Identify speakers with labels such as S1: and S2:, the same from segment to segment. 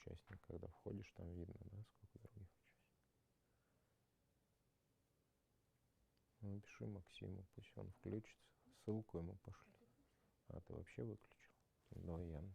S1: участник. Когда входишь, там видно, да, сколько других участников. Напиши Максиму, пусть он включится. Ссылку ему пошли. А ты вообще выключил? Давай я напишу.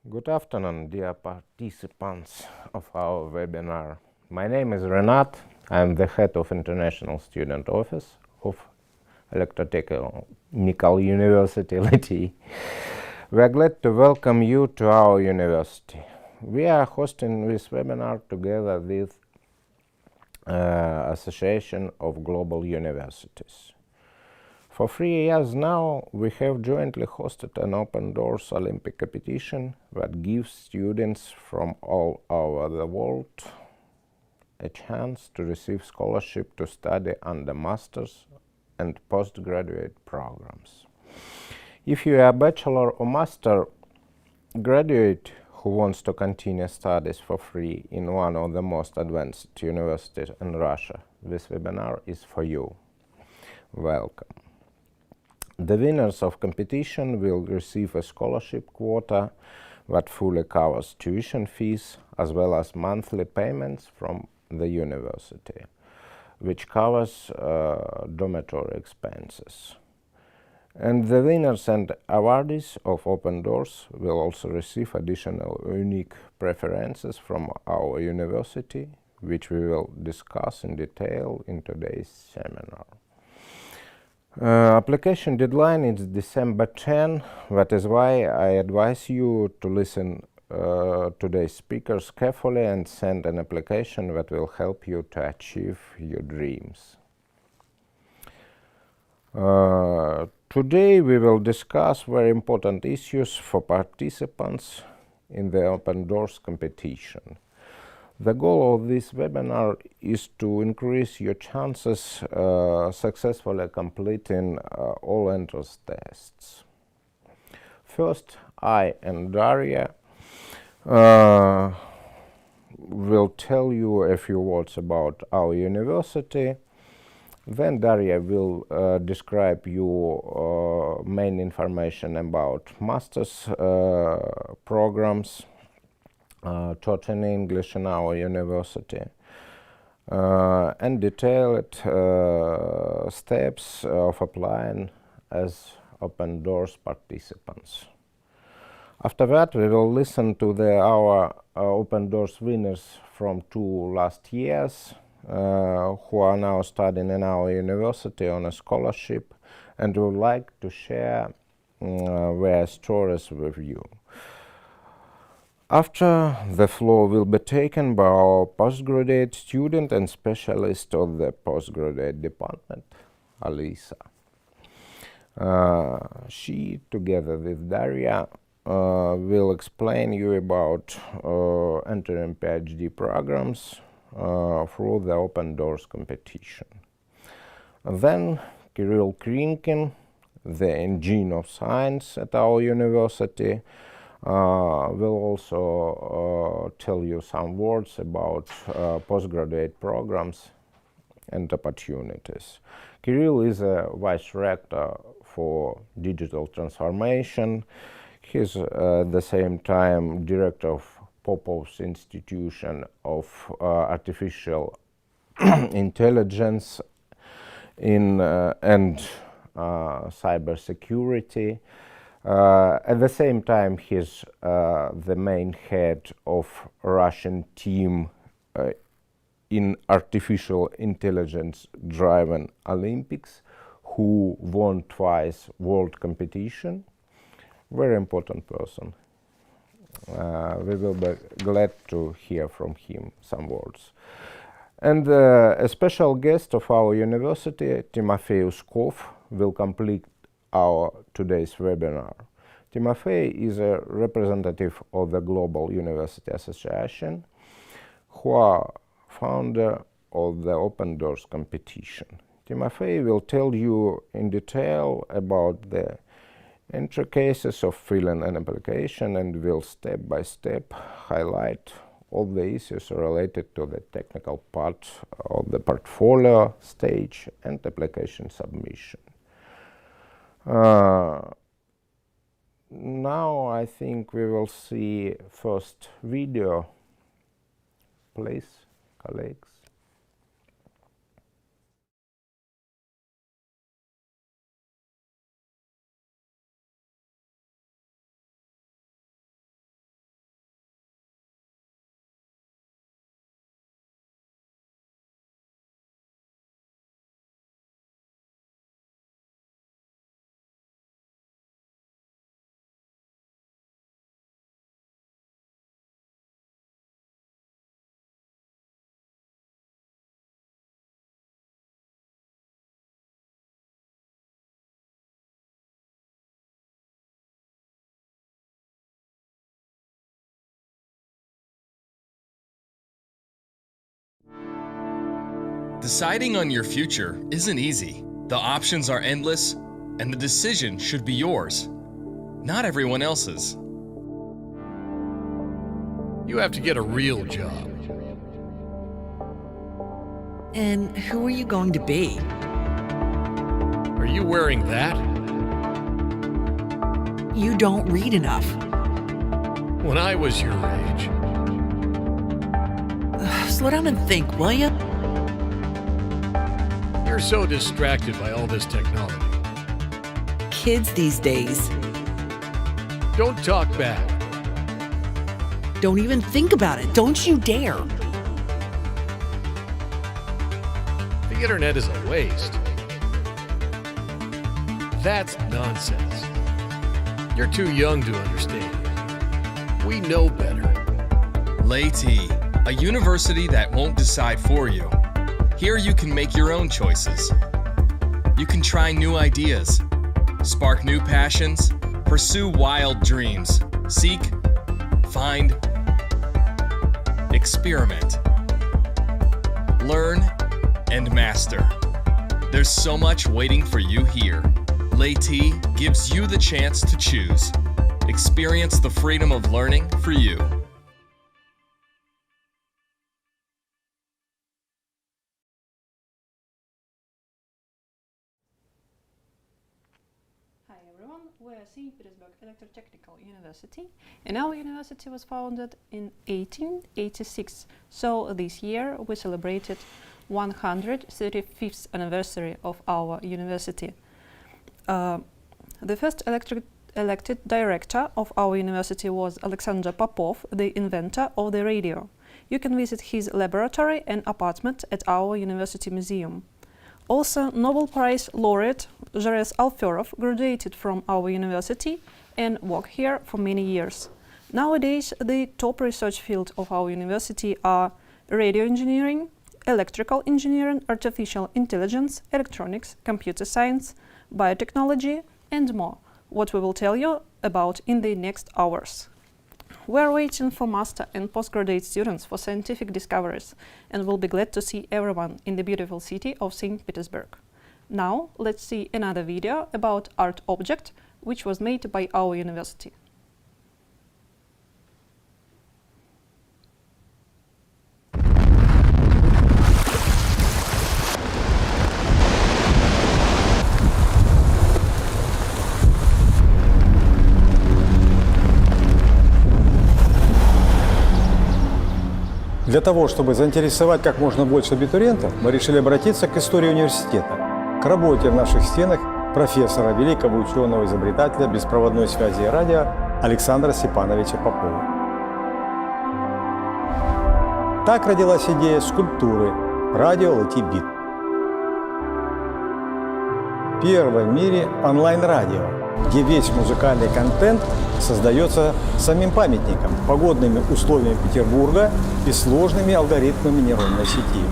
S1: Good afternoon, dear participants of our webinar. My name is Renat. I'm the head of International Student Office of Electrotechnical University, LTE. We are glad to welcome you to our university. We are hosting this webinar together with Association of Global Universities. For 3 years now, we have jointly hosted an Open Doors Olympic competition that gives students from all over the world a chance to receive scholarship to study under master's and postgraduate programs. If you are a bachelor or master graduate who wants to continue studies for free in one of the most advanced universities in Russia, this webinar is for you. Welcome. The winners of competition will receive a scholarship quota that fully covers tuition fees as well as monthly payments from the university, which covers dormitory expenses. And the winners and awardees of Open Doors will also receive additional unique preferences from our university, which we will discuss in detail in today's seminar. Application deadline is December 10. That is why I advise you to listen today's speakers carefully and send an application that will help you to achieve your dreams. Today we will discuss very important issues for participants in the Open Doors competition. The goal of this webinar is to increase your chances successfully completing all entrance tests. First, I and Daria will tell you a few words about our university. Then Daria will describe you main information about master's programs taught in English in our university and detailed steps of applying as Open Doors participants. After that, we will listen to our Open Doors winners from 2 last years who are now studying in our university on a scholarship and would like to share their stories with you. After, the floor will be taken by our postgraduate student and specialist of the postgraduate department, Alisa. She, together with Daria, will explain you about entering PhD programs through the Open Doors competition. And then Kirill Krinkin, the engine of science at our university, will also tell you some words about postgraduate programs and opportunities. Kirill is a vice rector for digital transformation. He's at the same time director of Popov's Institution of Artificial Intelligence and Cybersecurity. At the same time, he's the main head of Russian team in artificial intelligence-driven Olympics, who won twice world competition. Very important person. we will be glad to hear from him some words. And a special guest of our university, Timofey Uskov, will complete our today's webinar. Timofey is a representative of the Global University Association, who are founder of the Open Doors competition. Timofey will tell you in detail about the intricacies of filing an application and will step by step highlight all the issues related to the technical part of the portfolio stage and application submission. Now I think we will see first video. Please, colleagues.
S2: Deciding on your future isn't easy. The options are endless, and the decision should be yours, not everyone else's.
S3: You have to get a real job.
S4: And who are you going to be?
S3: Are you wearing that?
S4: You don't read enough.
S3: When I was your age.
S4: Slow down and think, will you?
S3: You're so distracted by all this technology.
S4: Kids these days
S3: Don't talk back.
S4: don't even think about it. Don't you dare.
S3: The internet is a waste. That's nonsense. You're too young to understand. We know better.
S2: LATE, a university that won't decide for you. Here you can make your own choices. You can try new ideas, spark new passions, pursue wild dreams, seek, find, experiment, learn, and master. There's so much waiting for you here. LATE gives you the chance to choose. Experience the freedom of learning for you.
S5: Hi everyone, we're St. Petersburg Electrotechnical University, and our university was founded in 1886. So this year we celebrated 135th anniversary of our university. The first elected director of our university was Alexander Popov, the inventor of the radio. You can visit his laboratory and apartment at our university museum. Also, Nobel Prize laureate Zhores Alferov graduated from our university and worked here for many years. Nowadays, the top research fields of our university are radio engineering, electrical engineering, artificial intelligence, electronics, computer science, biotechnology, and more, what we will tell you about in the next hours. We're waiting for master and postgraduate students for scientific discoveries and will be glad to see everyone in the beautiful city of St. Petersburg. Now, let's see another video about art object which was made by our university.
S6: Для того, чтобы заинтересовать как можно больше абитуриентов, мы решили обратиться к истории университета, к работе в наших стенах профессора, великого ученого, изобретателя беспроводной связи и радио Александра Степановича Попова. Так родилась идея скульптуры «Радио LATE-BIT». Первое в мире онлайн-радио, где весь музыкальный контент создается самим памятником, погодными условиями Петербурга и сложными алгоритмами нейронной сети.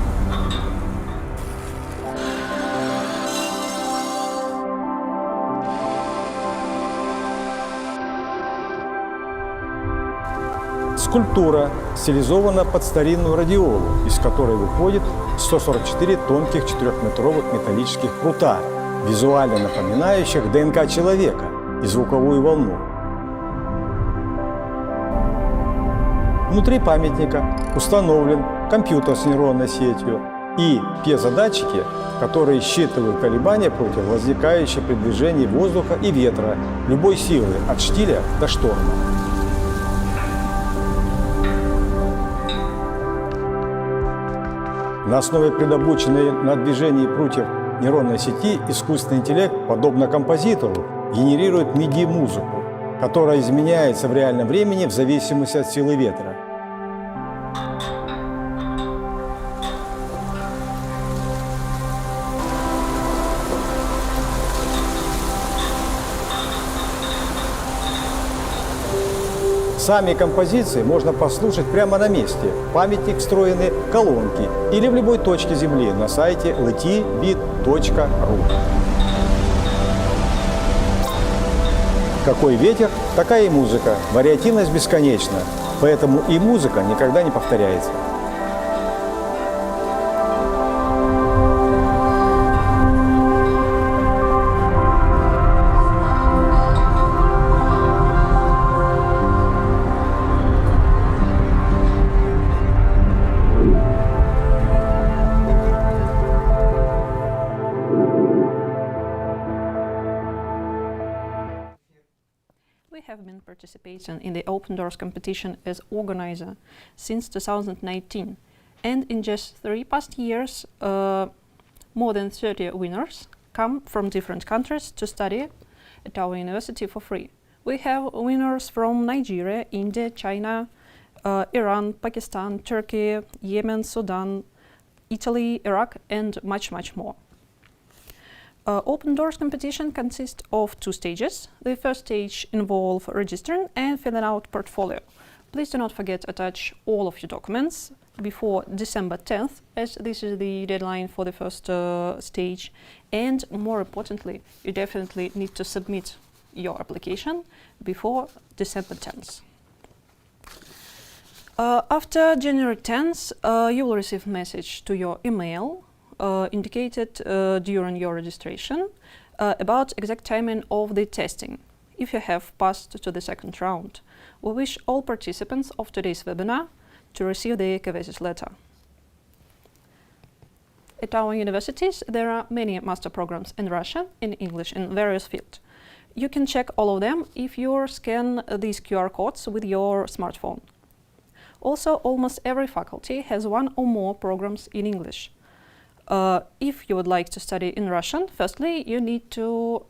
S6: Скульптура стилизована под старинную радиолу, из которой выходит 144 тонких 4-метровых металлических прута, визуально напоминающих ДНК человека и звуковую волну. Внутри памятника установлен компьютер с нейронной сетью и пьезодатчики, которые считывают колебания против возникающих при движении воздуха и ветра любой силы от штиля до шторма. На основе предобученной на движении прутьев нейронной сети искусственный интеллект, подобно композитору, генерирует MIDI-музыку, которая изменяется в реальном времени в зависимости от силы ветра. Сами композиции можно послушать прямо на месте. В памятник встроены колонки или в любой точке Земли на сайте letybit.ru. Какой ветер, такая и музыка. Вариативность бесконечна, поэтому и музыка никогда не повторяется.
S5: We have been participating in the Open Doors competition as organizer since 2019, and in just 3 past years, more than 30 winners come from different countries to study at our university for free. We have winners from Nigeria, India, China, Iran, Pakistan, Turkey, Yemen, Sudan, Italy, Iraq, and much, much more. Open Doors competition consists of 2 stages. The first stage involves registering and filling out portfolio. Please do not forget to attach all of your documents before December 10th, as this is the deadline for the first stage. And more importantly, you definitely need to submit your application before December 10th. After January 10th, you will receive a message to your email indicated during your registration about exact timing of the testing, if you have passed to the second round. We wish all participants of today's webinar to receive the Kavesi's letter. At our universities, there are many master programs in Russian, in English, in various fields. You can check all of them if you scan these QR codes with your smartphone. Also, almost every faculty has 1 or more programs in English. If you would like to study in Russian, firstly, you need to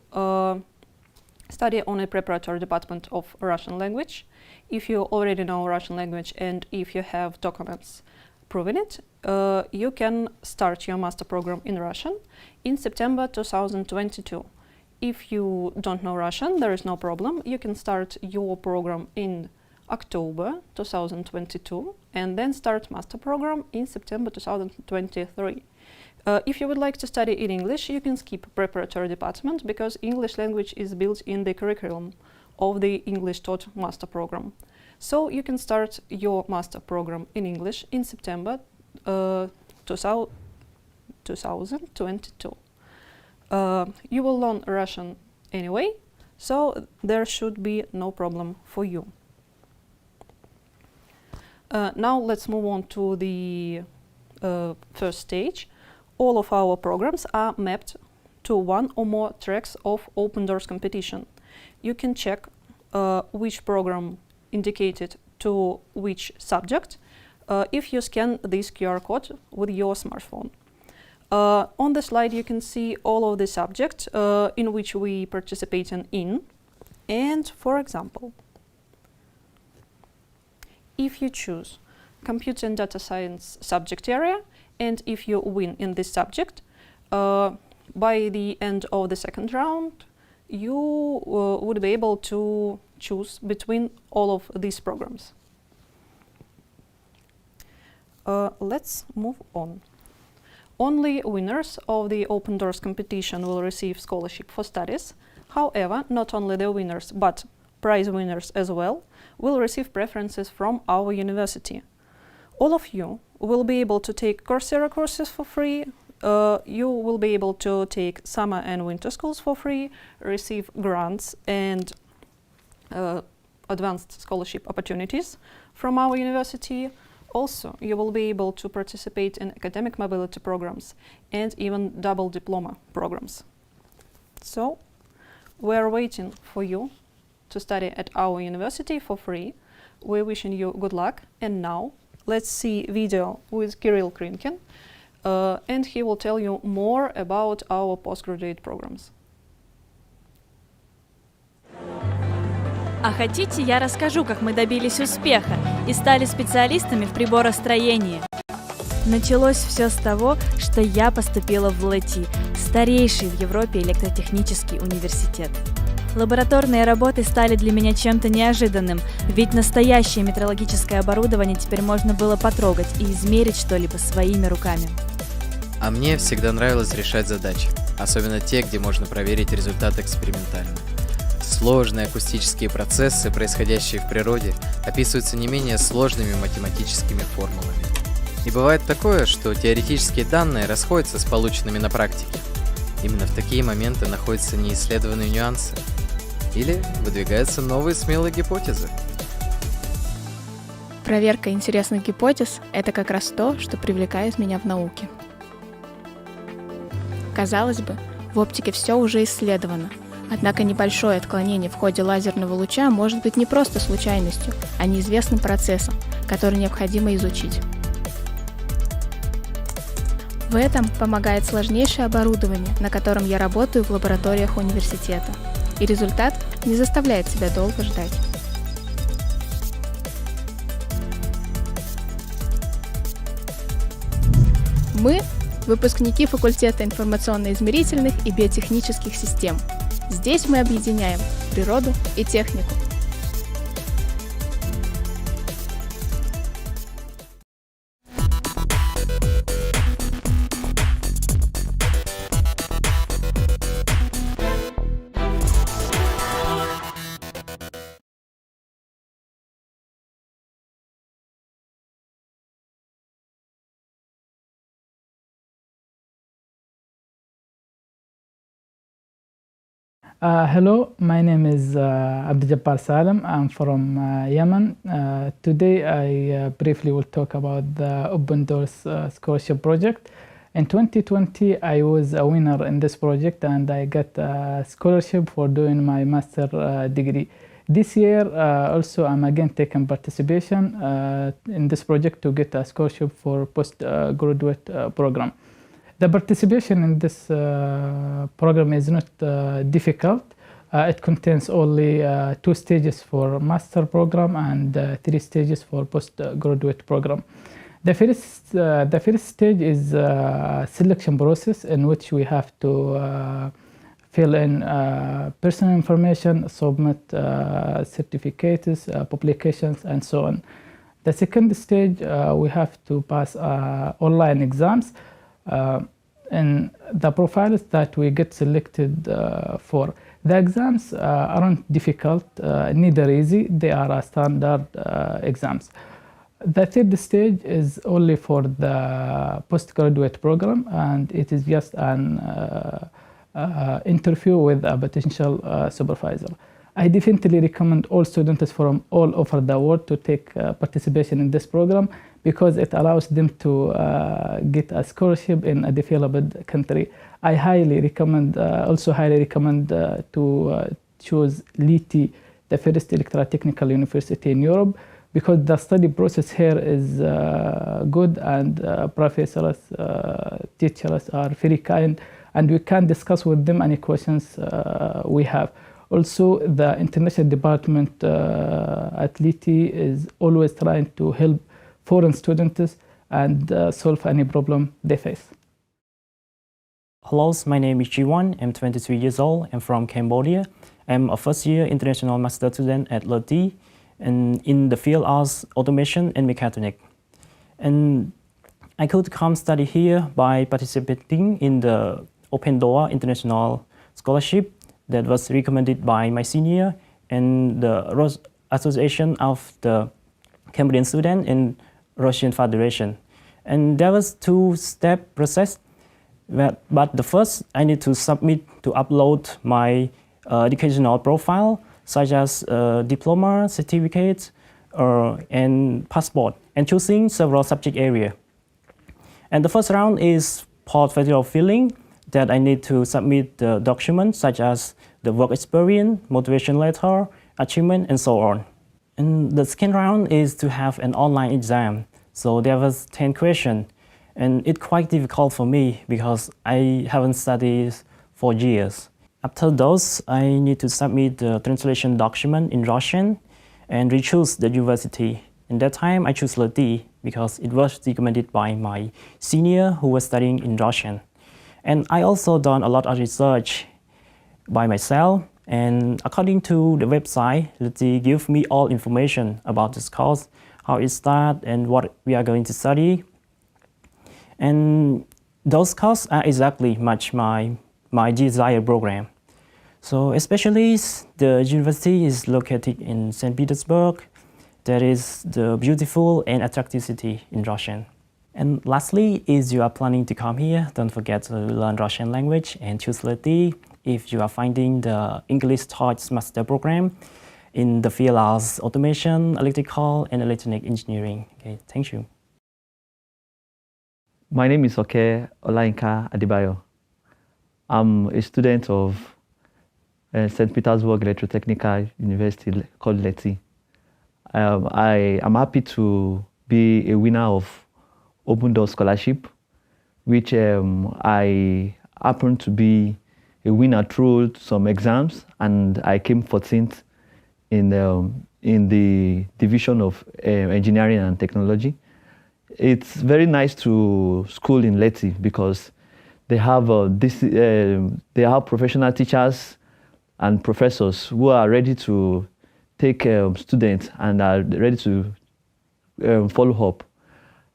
S5: study on a preparatory department of Russian language. If you already know Russian language and if you have documents proving it, you can start your master program in Russian in September 2022. If you don't know Russian, there is no problem. You can start your program in October 2022 and then start master program in September 2023. If you would like to study in English, you can skip preparatory department because English language is built in the curriculum of the English taught master program. So you can start your master program in English in September 2022. You will learn Russian anyway, so there should be no problem for you. Now let's move on to the first stage. All of our programs are mapped to 1 or more tracks of Open Doors competition. You can check which program indicated to which subject if you scan this QR code with your smartphone. On the slide you can see all of the subjects in which we participate in. And for example, if you choose Computer and Data Science subject area, and if you win in this subject, by the end of the second round, you would be able to choose between all of these programs. Let's move on. Only winners of the Open Doors competition will receive scholarship for studies. However, not only the winners, but prize winners as well will receive preferences from our university. All of you will be able to take Coursera courses for free. You will be able to take summer and winter schools for free, receive grants and advanced scholarship opportunities from our university. Also, you will be able to participate in academic mobility programs and even double diploma programs. So, we're waiting for you to study at our university for free. We're wishing you good luck. And now, let's see video with Kirill Krinkin, and he will tell you more about our postgraduate programs.
S7: А хотите, я расскажу, как мы добились успеха и стали специалистами в приборостроении? Началось все с того, что я поступила в ЛТИ, старейший в Европе электротехнический университет. Лабораторные работы стали для меня чем-то неожиданным, ведь настоящее метрологическое оборудование теперь можно было потрогать и измерить что-либо своими руками.
S8: А мне всегда нравилось решать задачи, особенно те, где можно проверить результат экспериментально. Сложные акустические процессы, происходящие в природе, описываются не менее сложными математическими формулами. И бывает такое, что теоретические данные расходятся с полученными на практике. Именно в такие моменты находятся неисследованные нюансы. Или выдвигаются новые смелые гипотезы.
S9: Проверка интересных гипотез – это как раз то, что привлекает меня в науке. Казалось бы, в оптике все уже исследовано. Однако небольшое отклонение в ходе лазерного луча может быть не просто случайностью, а неизвестным процессом, который необходимо изучить. В этом помогает сложнейшее оборудование, на котором я работаю в лабораториях университета. И результат не заставляет себя долго ждать. Мы – выпускники факультета информационно-измерительных и биотехнических систем. Здесь мы объединяем природу и технику.
S10: Hello, my name is Abdijabbar Salem. I'm from Yemen. Today I briefly will talk about the Open Doors Scholarship Project. In 2020, I was a winner in this project and I got a scholarship for doing my master degree. This year also I'm again taking participation in this project to get a scholarship for postgraduate program. The participation in this program is not difficult. It contains only 2 stages for master program and 3 stages for postgraduate program. The first stage is a selection process in which we have to fill in personal information, submit certificates, publications, and so on. The second stage, we have to pass online exams. In the profiles that we get selected for. The exams aren't difficult, neither easy, they are standard exams. The third stage is only for the postgraduate program and it is just an interview with a potential supervisor. I definitely recommend all students from all over the world to take participation in this program because it allows them to get a scholarship in a developed country. I highly recommend to choose LITI, the first electrotechnical university in Europe, because the study process here is good and professors, teachers are very kind and we can discuss with them any questions we have. Also, the international department at LITI is always trying to help foreign students and solve any problem they face.
S11: Hello, my name is Jiwon. I'm 23 years old. I'm from Cambodia. I'm a first-year international master student at LeTI and in the field of automation and mechatronics. And I could come study here by participating in the Open Door International Scholarship that was recommended by my senior and the Association of the Cambodian Students in Russian Federation. And there was two-step process. But the first, I need to upload my educational profile, such as diploma, certificate, and passport, and choosing several subject area. And the first round is portfolio filling, that I need to submit the documents such as the work experience, motivation letter, achievement, and so on. And the second round is to have an online exam. So there was 10 questions. And it's quite difficult for me because I haven't studied for years. After those, I need to submit the translation document in Russian and re-choose the university. In that time, I chose LeTI because it was recommended by my senior who was studying in Russian. And I also done a lot of research by myself. And according to the website, LeTI gives me all information about this course, how it starts and what we are going to study. And those courses are exactly match my desired program. So especially the university is located in St. Petersburg. That is the beautiful and attractive city in Russian. And lastly, if you are planning to come here, don't forget to learn Russian language and choose LeTI if you are finding the English Choice Master Program in the field of automation, electrical, and electronic engineering. Okay, thank you.
S12: My name is Oke Olayinka Adebayo. I'm a student of St. Petersburg Electrotechnical University called LeTI. I am happy to be a winner of Open Door Scholarship, which I happened to be a winner through some exams, and I came 14th in the division of engineering and technology. It's very nice to school in LeTI because they have professional teachers and professors who are ready to take students and are ready to follow up.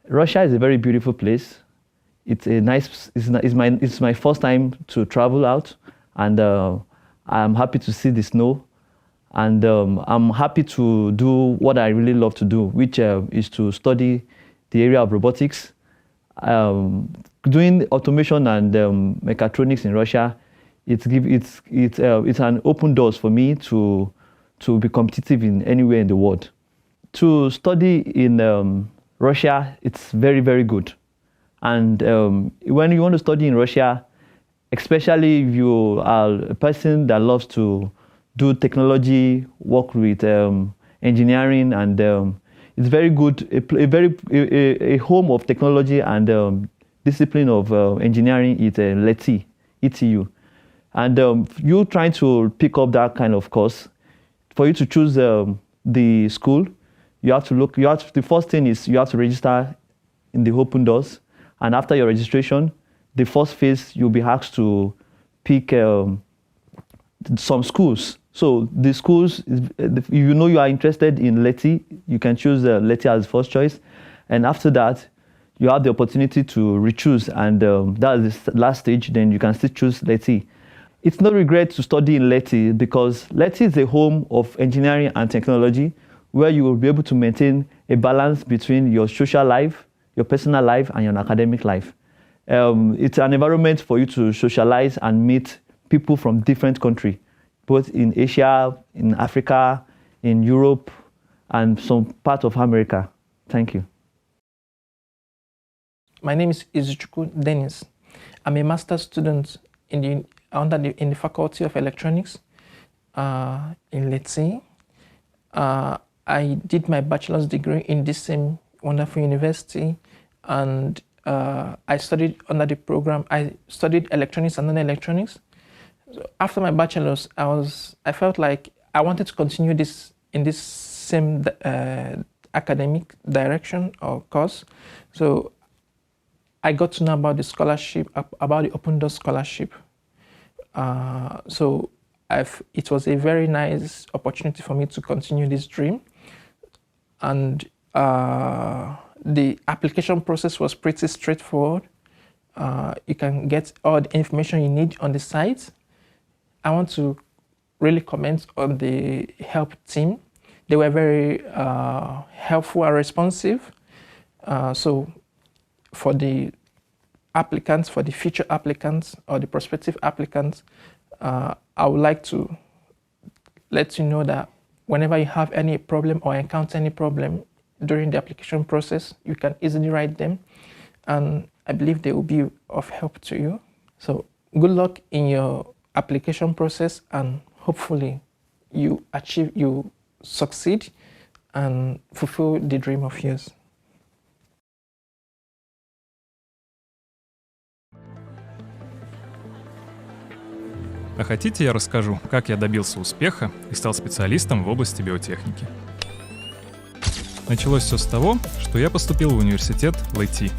S12: Russia is a very beautiful place. It's my first time to travel out, and I'm happy to see the snow, and I'm happy to do what I really love to do, which is to study the area of robotics. Doing automation and mechatronics in Russia, it's an open doors for me to be competitive in anywhere in the world. To study in Russia, it's very, very good. And when you want to study in Russia, especially if you are a person that loves to do technology, work with engineering, and it's very good, a home of technology and discipline of engineering is LeTI, ETU. And you trying to pick up that kind of course, for you to choose the school, the first thing is you have to register in the Open Doors. And after your registration, the first phase, you'll be asked to pick some schools. So the schools, if you know you are interested in LeTI, you can choose LeTI as first choice. And after that, you have the opportunity to re-choose, and that is the last stage, then you can still choose LeTI. It's no regret to study in LeTI because LeTI is the home of engineering and technology, where you will be able to maintain a balance between your social life, your personal life, and your academic life. It's an environment for you to socialize and meet people from different countries, both in Asia, in Africa, in Europe, and some part of America. Thank you.
S13: My name is Izuchukwu Dennis. I'm a master's student in the Faculty of Electronics in LeTI. I did my bachelor's degree in this same wonderful university, and I studied under the program. I studied electronics and non-electronics. So after my bachelor's, I felt like I wanted to continue this in this same academic direction or course. So I got to know about the scholarship, about the Open Doors scholarship. So it was a very nice opportunity for me to continue this dream. And the application process was pretty straightforward. You can get all the information you need on the site. I want to really comment on the help team. They were very helpful and responsive. So for the applicants, for the future applicants or the prospective applicants, I would like to let you know that whenever you have any problem or encounter any problem during the application process, you can easily write them, and I believe they will be of help to you. So good luck in your application process, and hopefully you succeed and fulfill the dream of yours.
S14: А хотите, я расскажу, как я добился успеха и стал специалистом в области биотехники? Началось все с того, что я поступил в университет LETI.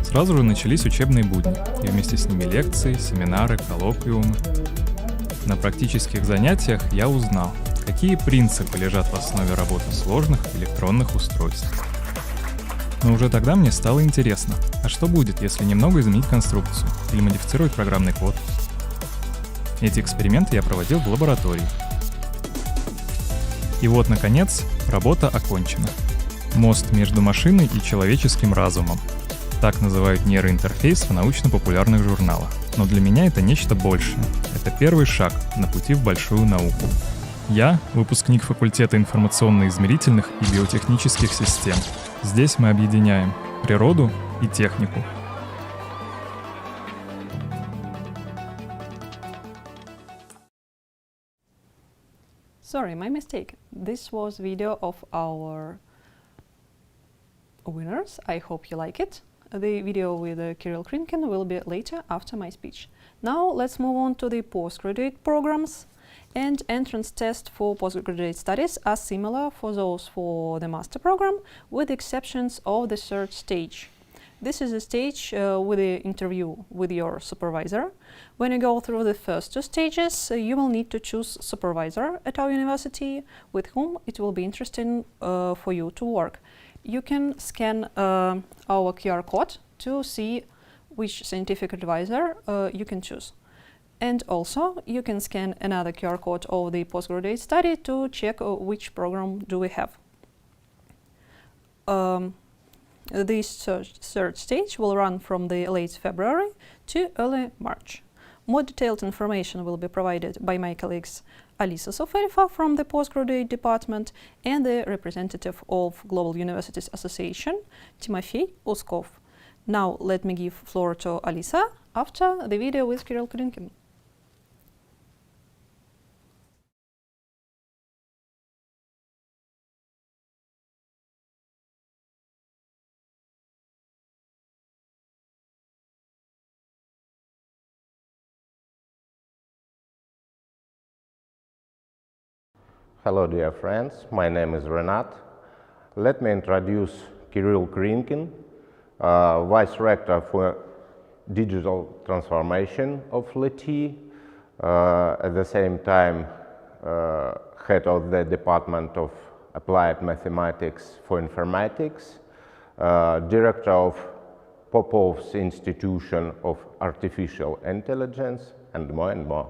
S14: Сразу же начались учебные будни, и вместе с ними лекции, семинары, коллоквиумы. На практических занятиях я узнал, какие принципы лежат в основе работы сложных электронных устройств. Но уже тогда мне стало интересно, а что будет, если немного изменить конструкцию или модифицировать программный код? Эти эксперименты я проводил в лаборатории. И вот, наконец, работа окончена. Мост между машиной и человеческим разумом. Так называют нейроинтерфейс в научно-популярных журналах. Но для меня это нечто большее. Это первый шаг на пути в большую науку. Я — выпускник факультета информационно-измерительных и биотехнических систем. Здесь мы объединяем природу и технику.
S5: Sorry, my mistake. This was video of our winners. I hope you like it. The video with Kirill Krinkin will be later after my speech. Now let's move on to the postgraduate programs. And entrance tests for postgraduate studies are similar for those for the master program, with exceptions of the third stage. This is a stage with the interview with your supervisor. When you go through the first two stages, you will need to choose supervisor at our university with whom it will be interesting for you to work. You can scan our QR code to see which scientific advisor you can choose. And also, you can scan another QR code of the postgraduate study to check which program do we have. This third stage will run from the late February to early March. More detailed information will be provided by my colleagues Alisa Sofereva from the postgraduate department and the representative of Global Universities Association, Timofey Uskov. Now let me give floor to Alisa after the video with Kirill Krinkin.
S1: Hello, dear friends. My name is Renat. Let me introduce Kirill Krinkin, Vice Rector for Digital Transformation of LETI, at the same time Head of the Department of Applied Mathematics for Informatics, Director of Popov's Institution of Artificial Intelligence, and more and more.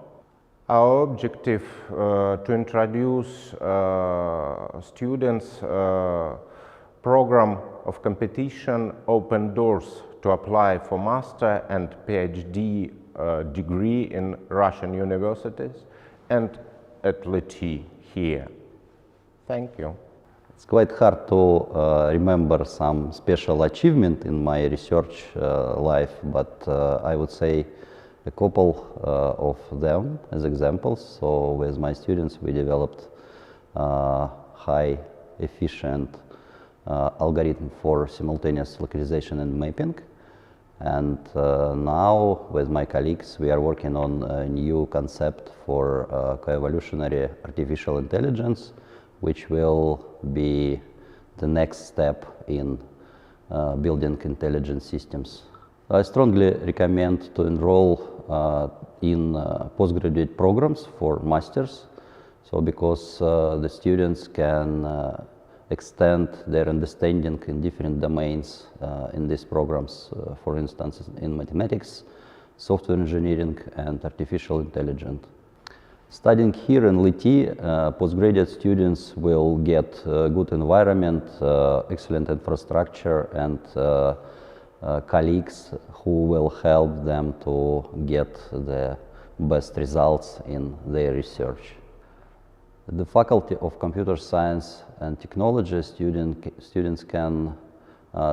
S1: Our objective to introduce students program of competition Open Doors to apply for master and PhD degree in Russian universities and at LETI here. Thank you.
S15: It's quite hard to remember some special achievement in my research life, but I would say a couple of them as examples. So with my students we developed high efficient algorithm for simultaneous localization and mapping. And now with my colleagues we are working on a new concept for coevolutionary artificial intelligence, which will be the next step in building intelligent systems. I strongly recommend to enroll in postgraduate programs for masters, so because the students can extend their understanding in different domains in these programs, for instance, in mathematics, software engineering, and artificial intelligence. Studying here in LITI, postgraduate students will get a good environment, excellent infrastructure, and colleagues who will help them to get the best results in their research. The Faculty of Computer Science and Technology students can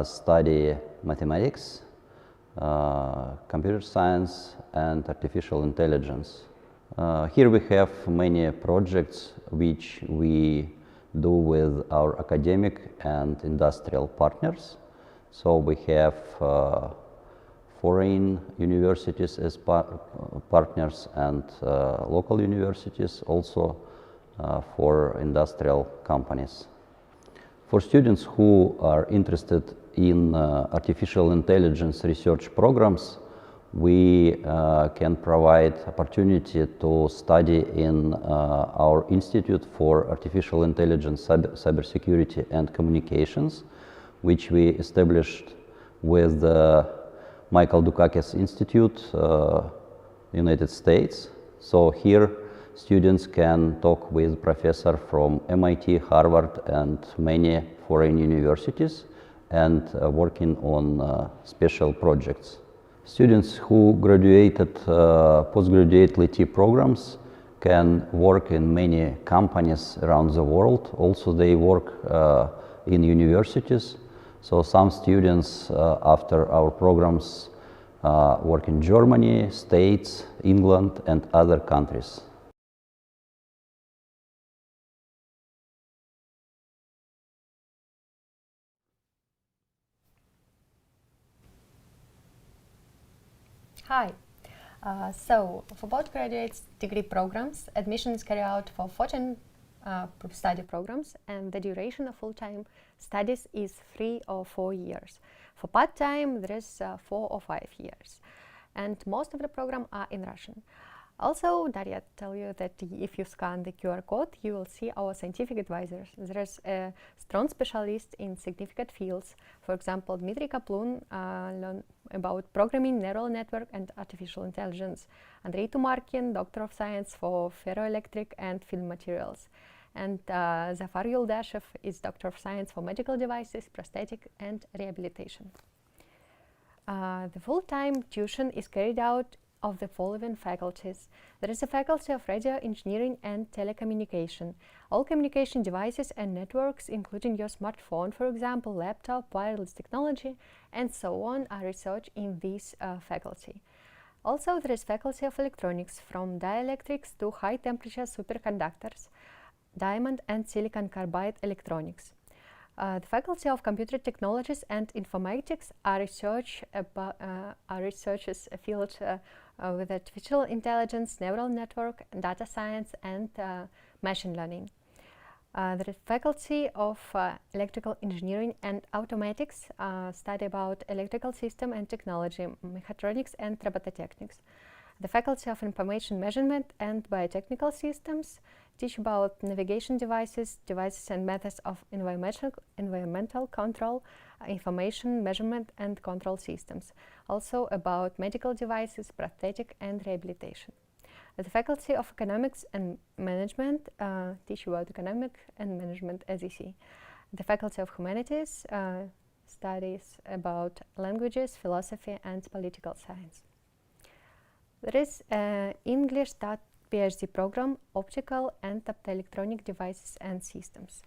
S15: study mathematics, computer science, and artificial intelligence. Here we have many projects which we do with our academic and industrial partners. So we have foreign universities as partners and local universities also for industrial companies. For students who are interested in artificial intelligence research programs, we can provide opportunity to study in our Institute for Artificial Intelligence, Cybersecurity and Communications, which we established with the Michael Dukakis Institute, United States. So here students can talk with professors from MIT, Harvard, and many foreign universities and working on special projects. Students who graduated postgraduate LITI programs can work in many companies around the world. Also, they work in universities. So some students after our programs work in Germany, States, England, and other countries.
S16: Hi. So for postgraduate degree programs, admission is carried out for 14 study programs, and the duration of full-time studies is 3 or 4 years. For part-time, there is 4 or 5 years, and most of the programs are in Russian. Also, Daria tell you that if you scan the QR code, you will see our scientific advisors. There is a strong specialist in significant fields. For example, Dmitry Kaplun learned about programming, neural network, and artificial intelligence. Andrei Tumarkin, Doctor of Science for ferroelectric and film materials. And Zafar Yuldashev is Doctor of Science for medical devices, prosthetic, and rehabilitation. The full-time tuition is carried out of the following faculties. There is a faculty of radio engineering and telecommunication. All communication devices and networks, including your smartphone, for example, laptop, wireless technology, and so on, are researched in this faculty. Also, there is faculty of electronics, from dielectrics to high-temperature superconductors, diamond and silicon carbide electronics. The Faculty of Computer Technologies and Informatics are researchers field with artificial intelligence, neural network, data science, and machine learning. The Faculty of Electrical Engineering and Automatics study about electrical system and technology, mechatronics, and robototechnics. The Faculty of Information Measurement and Biotechnical Systems teach about navigation devices, and methods of environmental control, information measurement and control systems. Also about medical devices, prosthetic, and rehabilitation. The Faculty of Economics and Management teach about economic and management SEC. The Faculty of Humanities studies about languages, philosophy, and political science. There is an English PhD program, Optical and Optoelectronic Devices and Systems.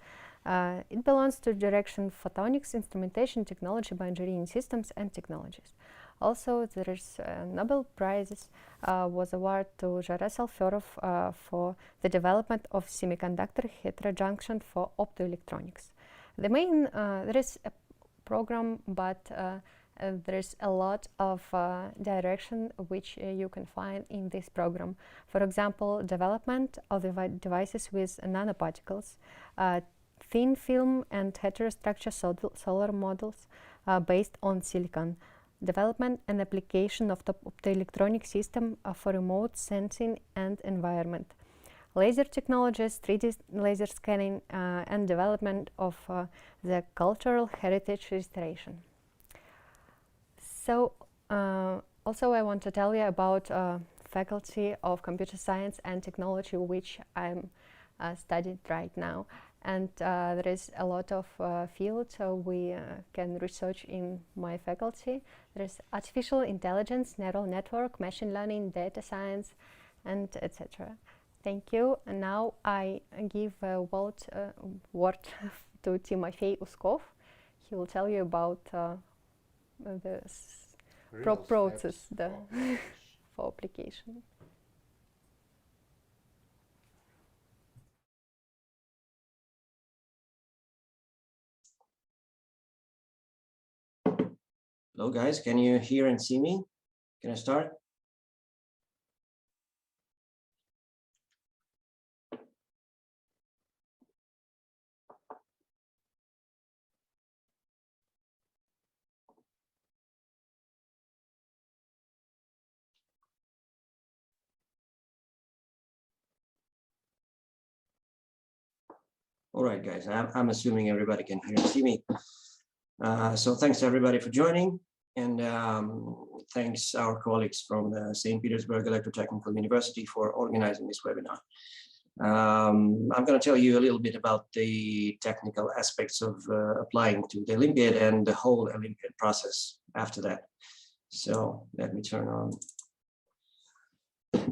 S16: It belongs to direction Photonics, Instrumentation Technology, Bioengineering Systems and Technologies. Also, there is Nobel Prizes was awarded to Jares Alferov for the development of semiconductor heterojunction for optoelectronics. The main there is a program, but there is a lot of direction which you can find in this program. For example, development of the devices with nanoparticles, thin film and heterostructure solar models, based on silicon, development and application of the optoelectronic system for remote sensing and environment, laser technologies, 3D laser scanning, and development of the cultural heritage restoration. So also I want to tell you about Faculty of Computer Science and Technology, which I'm studied right now. And there is a lot of fields we can research in my faculty. There is artificial intelligence, neural network, machine learning, data science, and etc. Thank you. And now I give a word to Timofey Uskov. He will tell you about the process for application.
S17: Hello guys, can you hear and see me? Can I start? All right, guys, I'm assuming everybody can hear and see me. So thanks to everybody for joining, and thanks our colleagues from the St. Petersburg Electrotechnical University for organizing this webinar. I'm going to tell you a little bit about the technical aspects of applying to the Olympiad and the whole Olympiad process after that. So let me turn on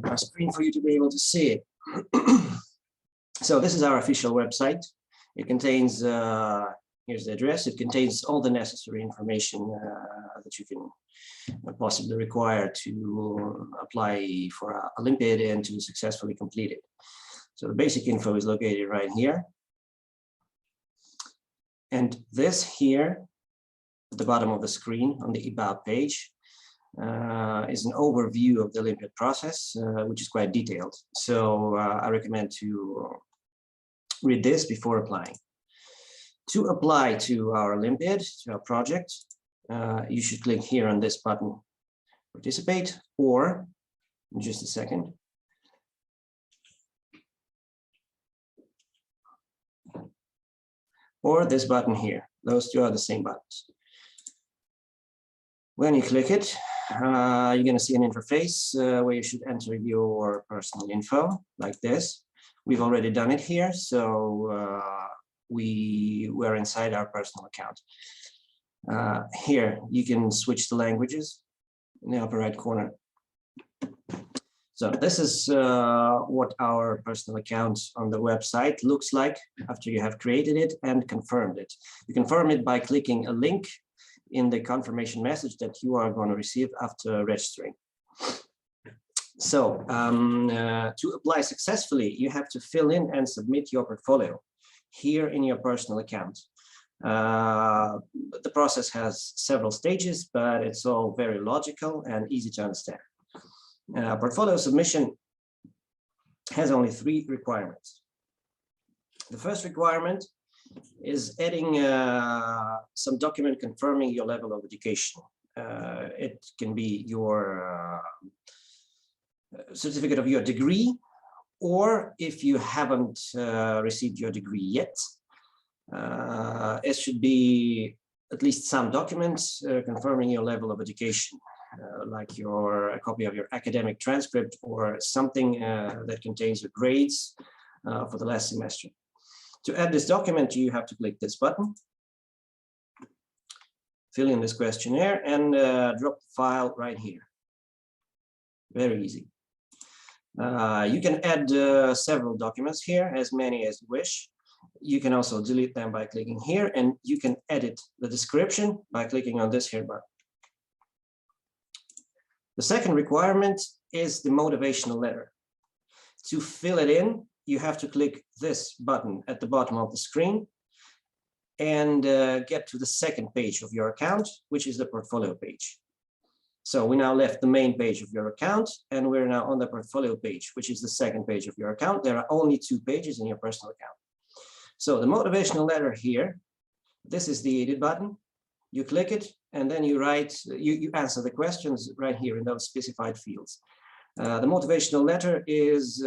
S17: our screen for you to be able to see it. So this is our official website. It contains, here's the address. It contains all the necessary information that you can possibly require to apply for Olympiad and to successfully complete it. So the basic info is located right here. And this here, at the bottom of the screen on the About page, is an overview of the Olympiad process, which is quite detailed. So I recommend to read this before applying. To apply to our Olympiad, to our project, you should click here on this button, participate, or in just a second. Or this button here. Those two are the same buttons. When you click it, you're going to see an interface where you should enter your personal info like this. We've already done it here, so we were inside our personal account. Here, you can switch the languages in the upper right corner. So this is what our personal account on the website looks like after you have created it and confirmed it. You confirm it by clicking a link in the confirmation message that you are going to receive after registering. So to apply successfully, you have to fill in and submit your portfolio here in your personal account. The process has several stages, but it's all very logical and easy to understand. Portfolio submission has only 3 requirements. The first requirement is adding some document confirming your level of education. It can be your certificate of your degree, or if you haven't received your degree yet, it should be at least some documents confirming your level of education, like a copy of your academic transcript or something that contains your grades for the last semester. To add this document, you have to click this button, fill in this questionnaire, and drop the file right here. Very easy. You can add several documents here, as many as you wish. You can also delete them by clicking here, and you can edit the description by clicking on this here button. The second requirement is the motivational letter. To fill it in, you have to click this button at the bottom of the screen and get to the second page of your account, which is the portfolio page. So we now left the main page of your account, and we're now on the portfolio page, which is the second page of your account. There are only 2 pages in your personal account. So the motivational letter here, this is the edit button. You click it, and then you write, you answer the questions right here in those specified fields. The motivational letter is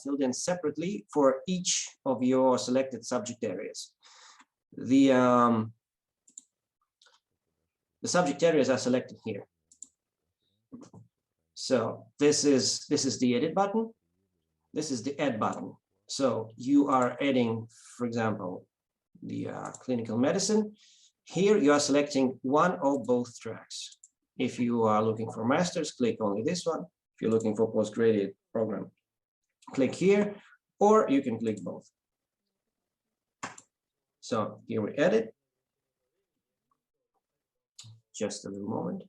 S17: filled in separately for each of your selected subject areas. The subject areas are selected here. So this is the edit button. This is the add button. So you are adding, for example, the clinical medicine. Here you are selecting one or both tracks. If you are looking for masters, click only this one. If you're looking for postgraduate program, click here, or you can click both. So here we edit. Just a little moment.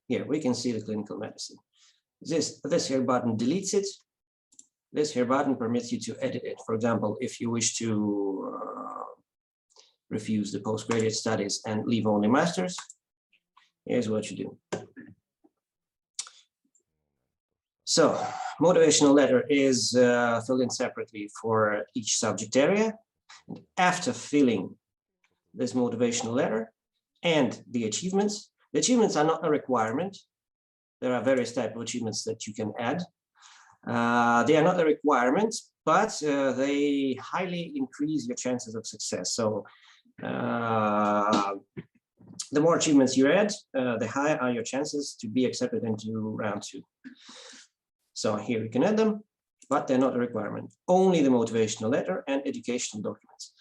S17: Here we can see the clinical medicine. This here button deletes it. This here button permits you to edit it. For example, if you wish to refuse the postgraduate studies and leave only masters, here's what you do. So motivational letter is filled in separately for each subject area. And after filling this motivational letter and the achievements are not a requirement. There are various types of achievements that you can add. They are not a requirement, but they highly increase your chances of success. So the more achievements you add, the higher are your chances to be accepted into round 2. So here you can add them, but they're not a requirement. Only the motivational letter and educational documents.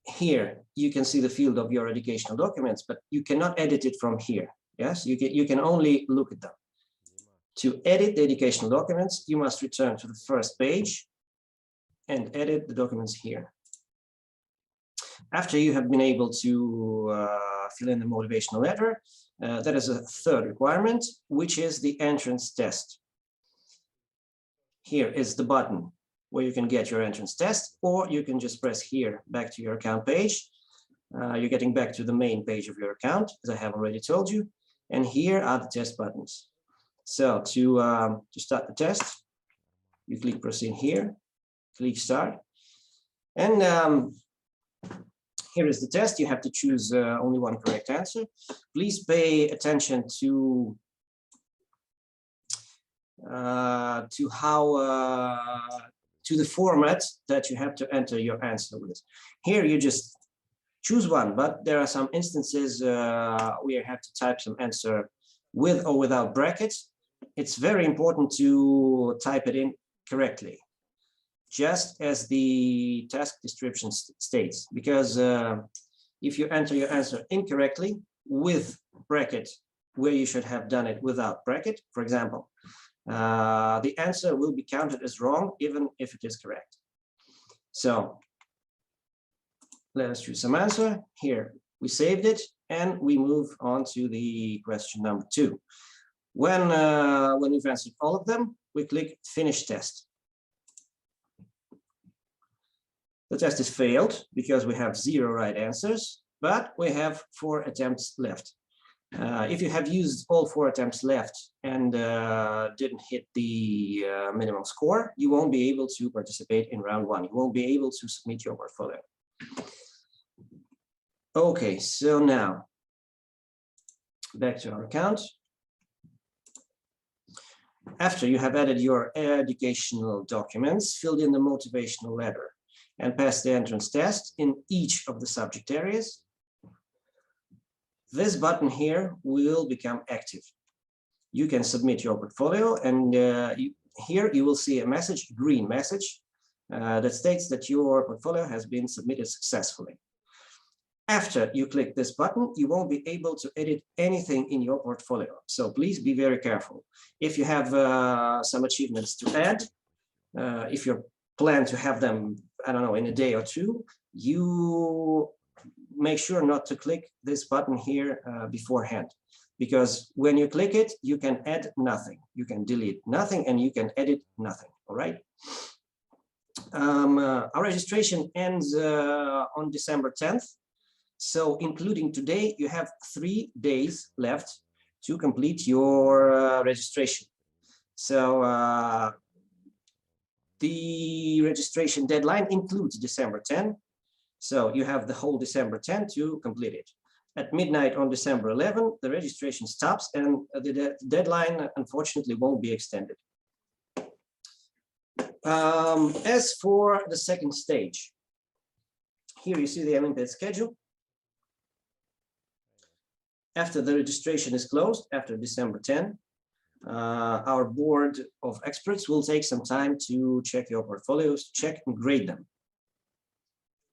S17: Here you can see the field of your educational documents, but you cannot edit it from here. Yes, you can only look at them. To edit the educational documents, you must return to the first page and edit the documents here. After you have been able to fill in the motivational letter, there is a third requirement, which is the entrance test. Here is the button where you can get your entrance test, or you can just press here back to your account page. You're getting back to the main page of your account, as I have already told you. And here are the test buttons. So to start the test, you click proceed here, click start. And here is the test. You have to choose only one correct answer. Please pay attention to the format that you have to enter your answer with. Here you just choose one, but there are some instances where you have to type some answer with or without brackets. It's very important to type it in correctly, just as the task description states, because if you enter your answer incorrectly with bracket where you should have done it without bracket, for example, the answer will be counted as wrong, even if it is correct. So let us choose some answer. Here we saved it, and we move on to the question number 2. When we've answered all of them, we click Finish Test. The test is failed because we have 0 right answers, but we have 4 attempts left. If you have used all 4 attempts left and didn't hit the minimum score, you won't be able to participate in round 1. You won't be able to submit your portfolio. Okay, so now back to our account. After you have added your educational documents, filled in the motivational letter, and passed the entrance test in each of the subject areas, this button here will become active. You can submit your portfolio, and here you will see a message, green message, that states that your portfolio has been submitted successfully. After you click this button, you won't be able to edit anything in your portfolio. So please be very careful. If you have some achievements to add, if you plan to have them, I don't know, in a day or 2, you make sure not to click this button here beforehand, because when you click it, you can add nothing, you can delete nothing, and you can edit nothing. All right. Our registration ends on December 10th. So including today, you have 3 days left to complete your registration. So The registration deadline includes December 10. So you have the whole December 10 to complete it. At midnight on December 11, the registration stops and the deadline unfortunately won't be extended. As for the second stage, here you see the Olympiad schedule. After the registration is closed, after December 10, our board of experts will take some time to check your portfolios, check and grade them.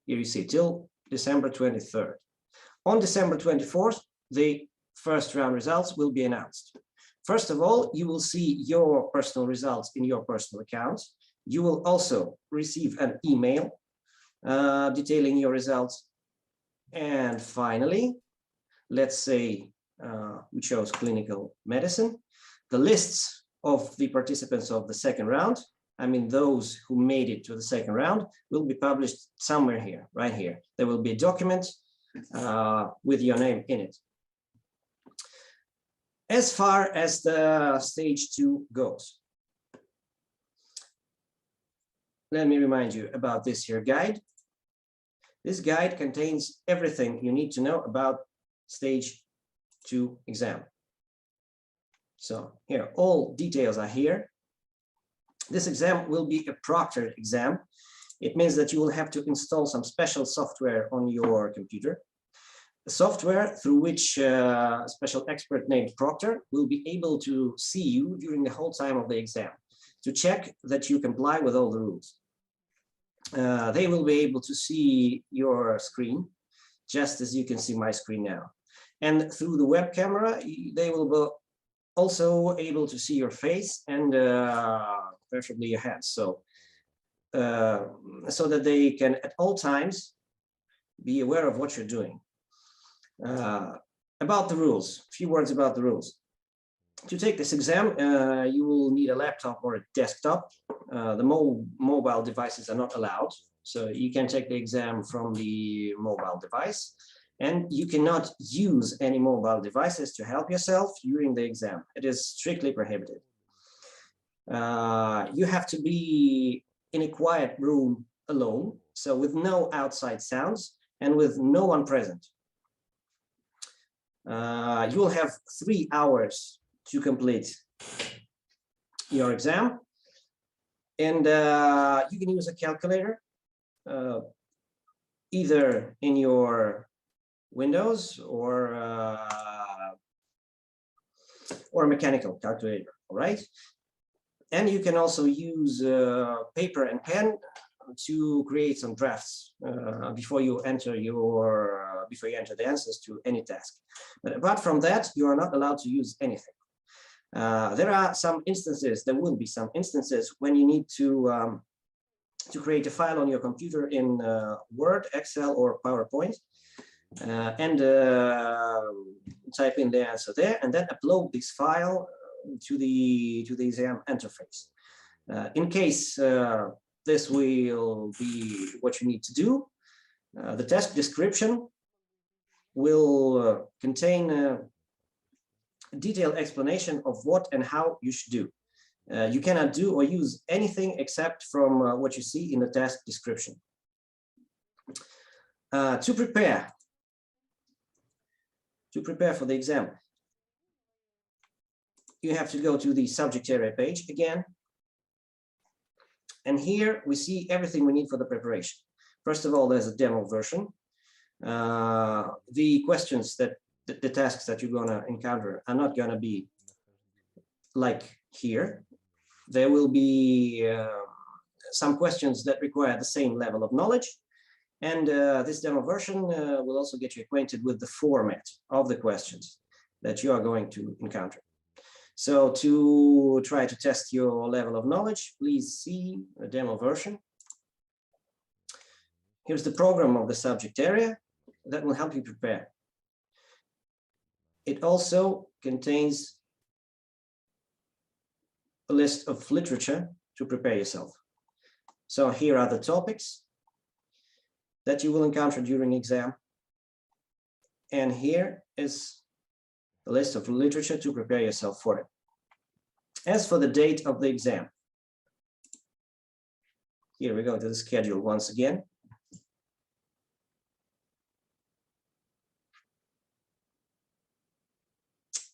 S17: Here you see till December 23rd. On December 24th, the first round results will be announced. First of all, you will see your personal results in your personal accounts. You will also receive an email detailing your results. And finally, let's say we chose clinical medicine. The lists of the participants of the second round, I mean those who made it to the second round, will be published somewhere here, right here. There will be a document with your name in it. As far as the stage 2 goes, let me remind you about this here guide. This guide contains everything you need to know about stage 2 exam. So here, all details are here. This exam will be a proctored exam. It means that you will have to install some special software on your computer. The software through which a special expert named Proctor will be able to see you during the whole time of the exam to check that you comply with all the rules. They will be able to see your screen, just as you can see my screen now. And through the web camera, they will be also able to see your face and preferably your hands, so that they can at all times be aware of what you're doing. About the rules, a few words about the rules. To take this exam, you will need a laptop or a desktop. The mobile devices are not allowed, so you can take the exam from the mobile device. And you cannot use any mobile devices to help yourself during the exam. It is strictly prohibited. You have to be in a quiet room alone, so with no outside sounds and with no one present. You will have 3 hours to complete your exam. And you can use a calculator, either in your Windows or a mechanical calculator, all right? And you can also use paper and pen to create some drafts before you enter the answers to any task. But apart from that, you are not allowed to use anything. There are some instances, there will be some instances when you need to create a file on your computer in Word, Excel, or PowerPoint. And type in the answer there, and then upload this file to the exam interface. In case this will be what you need to do, the task description will contain a detailed explanation of what and how you should do. You cannot do or use anything except from what you see in the task description. To prepare for the exam, you have to go to the subject area page again. And here we see everything we need for the preparation. First of all, there's a demo version. The questions that the tasks that you're going to encounter are not going to be like here. There will be some questions that require the same level of knowledge. And this demo version will also get you acquainted with the format of the questions that you are going to encounter. So to try to test your level of knowledge, please see the demo version. Here's the program of the subject area that will help you prepare. It also contains a list of literature to prepare yourself. So here are the topics that you will encounter during the exam. And here is the list of literature to prepare yourself for it. As for the date of the exam, Here we go to the schedule once again.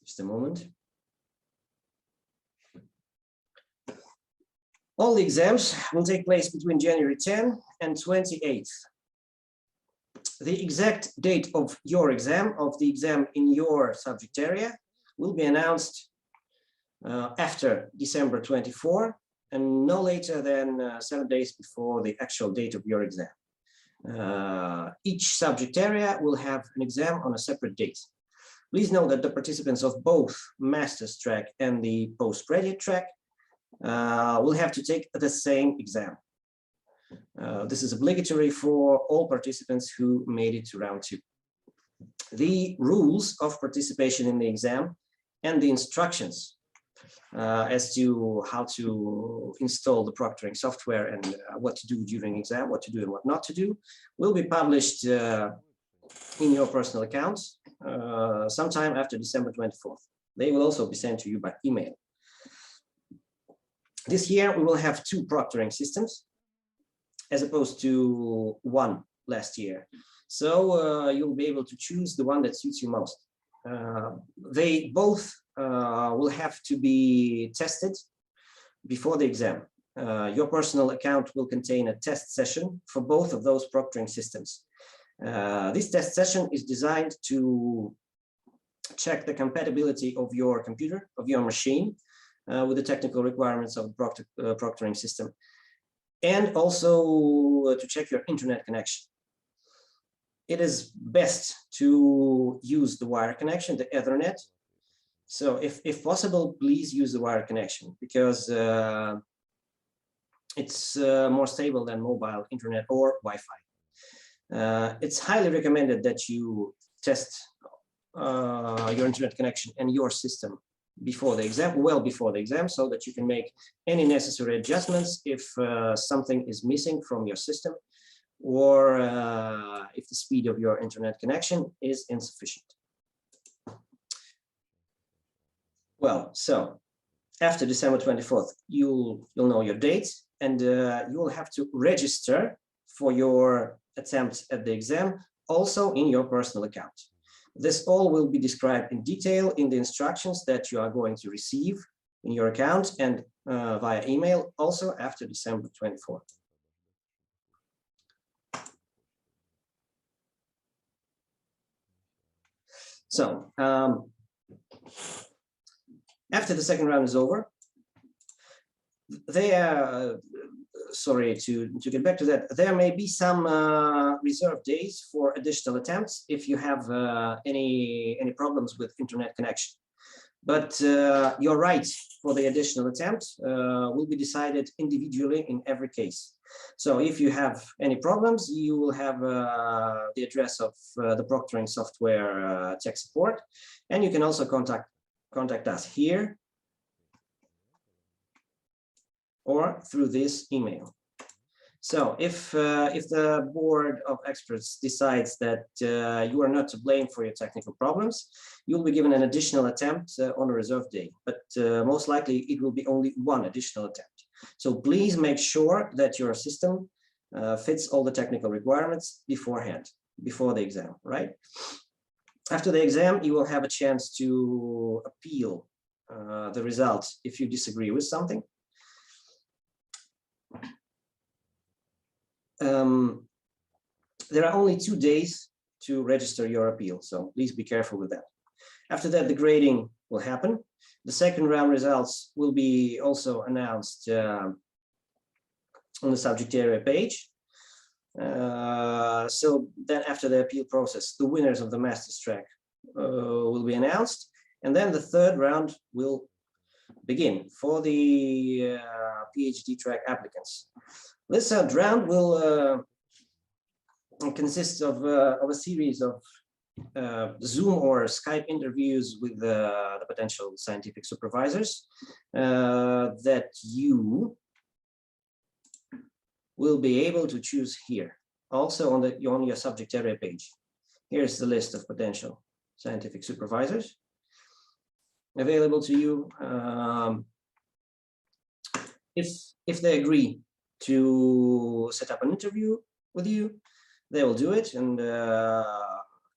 S17: Just a moment. All the exams will take place between January 10 and 28th. The exact date of your exam, of the exam in your subject area, will be announced after December 24 and no later than 7 days before the actual date of your exam. Each subject area will have an exam on a separate date. Please note that the participants of both master's track and the postgraduate track will have to take the same exam. This is obligatory for all participants who made it to round 2. The rules of participation in the exam and the instructions as to how to install the proctoring software and what to do during exam, what to do and what not to do, will be published in your personal accounts sometime after December 24th. They will also be sent to you by email. This year we will have 2 proctoring systems as opposed to 1 last year. So you'll be able to choose the one that suits you most. They both will have to be tested before the exam. Your personal account will contain a test session for both of those proctoring systems. This test session is designed to check the compatibility of your computer, of your machine, with the technical requirements of the proctoring system, and also to check your internet connection. It is best to use the wire connection, the Ethernet. So if possible, please use the wire connection because it's more stable than mobile internet or Wi-Fi. It's highly recommended that you test your internet connection and your system before the exam, well before the exam, so that you can make any necessary adjustments if something is missing from your system or if the speed of your internet connection is insufficient. Well, so after December 24th, you'll know your date and you will have to register for your attempt at the exam also in your personal account. This all will be described in detail in the instructions that you are going to receive in your account and via email also after December 24th. So after the second round is over, sorry, to get back to that, there may be some reserved days for additional attempts if you have any problems with internet connection. But your right for the additional attempt will be decided individually in every case. So if you have any problems, you will have the address of the proctoring software tech support, and you can also contact us here or through this email. So if the board of experts decides that you are not to blame for your technical problems, you'll be given an additional attempt on a reserve day, but most likely it will be only 1 additional attempt. So please make sure that your system fits all the technical requirements beforehand, before the exam, right? After the exam, you will have a chance to appeal the results if you disagree with something. There are only 2 days to register your appeal, so please be careful with that. After that, the grading will happen. The second round results will be also announced on the subject area page. So then after the appeal process, the winners of the master's track will be announced, and then the third round will begin for the PhD track applicants. This third round will consist of a series of Zoom or Skype interviews with the potential scientific supervisors that you will be able to choose here. Also on your subject area page. Here's the list of potential scientific supervisors available to you. If they agree to set up an interview with you. They will do it, and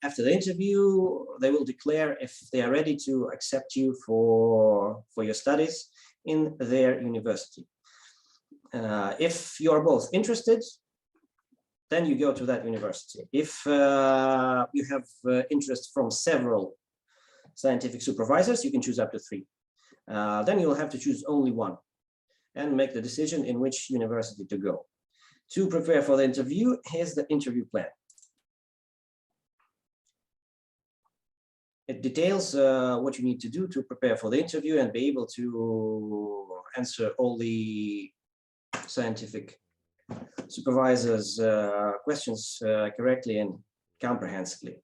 S17: after the interview, they will declare if they are ready to accept you for your studies in their university. If you are both interested, then you go to that university. If you have interest from several scientific supervisors, you can choose up to 3. Then you'll have to choose only one and make the decision in which university to go. To prepare for the interview, here's the interview plan. It details what you need to do to prepare for the interview and be able to answer all the scientific supervisors' questions correctly and comprehensively.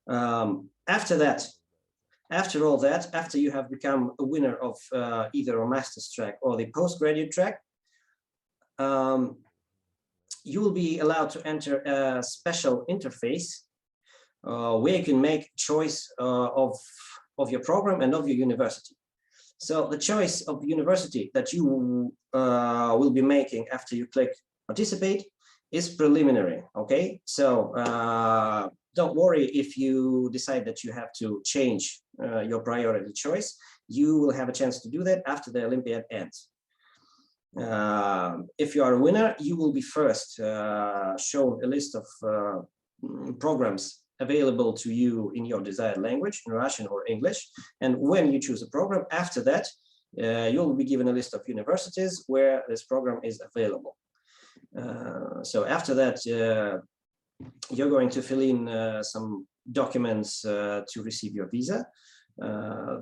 S17: After all that, after you have become a winner of either a master's track or the postgraduate track, you will be allowed to enter a special interface where you can make choice of your program and of your university. So the choice of university that you will be making after you click participate is preliminary, okay? So don't worry if you decide that you have to change your priority choice. You will have a chance to do that after the Olympiad ends. If you are a winner, you will be first shown a list of programs available to you in your desired language, in Russian or English. And when you choose a program, after that, you'll be given a list of universities where this program is available. So after that, you're going to fill in some documents to receive your visa.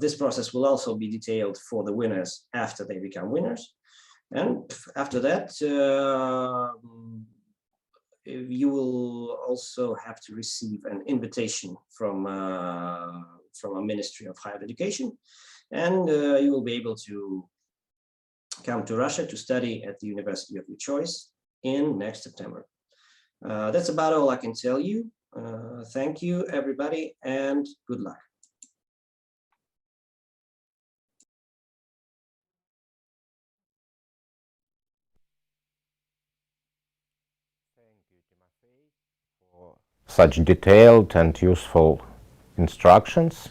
S17: This process will also be detailed for the winners after they become winners. And after that, you will also have to receive an invitation from a Ministry of Higher Education, and you will be able to come to Russia to study at the university of your choice in next September. That's about all I can tell you. Thank you, everybody, and good luck.
S1: Such detailed and useful instructions.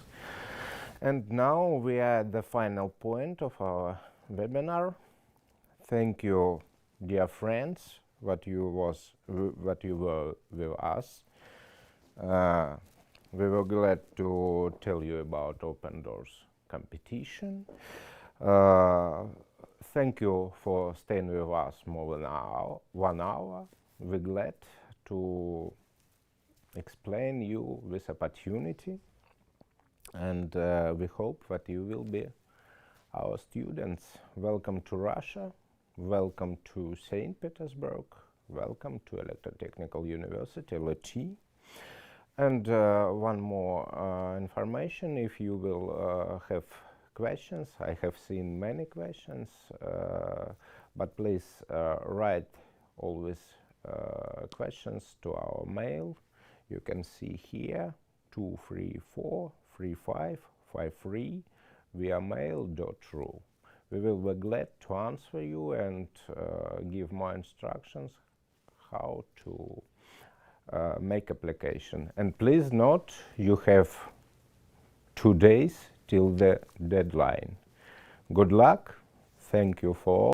S1: And now we are at the final point of our webinar. Thank you, dear friends, that you were with us. We were glad to tell you about Open Doors competition. Thank you for staying with us more than 1 hour. We're glad to explain you this opportunity, and we hope that you will be our students. Welcome to Russia, welcome to St. Petersburg, welcome to Electrotechnical University, LT. And one more information, if you will have questions, I have seen many questions, but please write all these questions to our mail. You can see here 2343553 via mail.ru. We will be glad to answer you and give more instructions how to make application. And please note, you have 2 days till the deadline. Good luck. Thank you for all.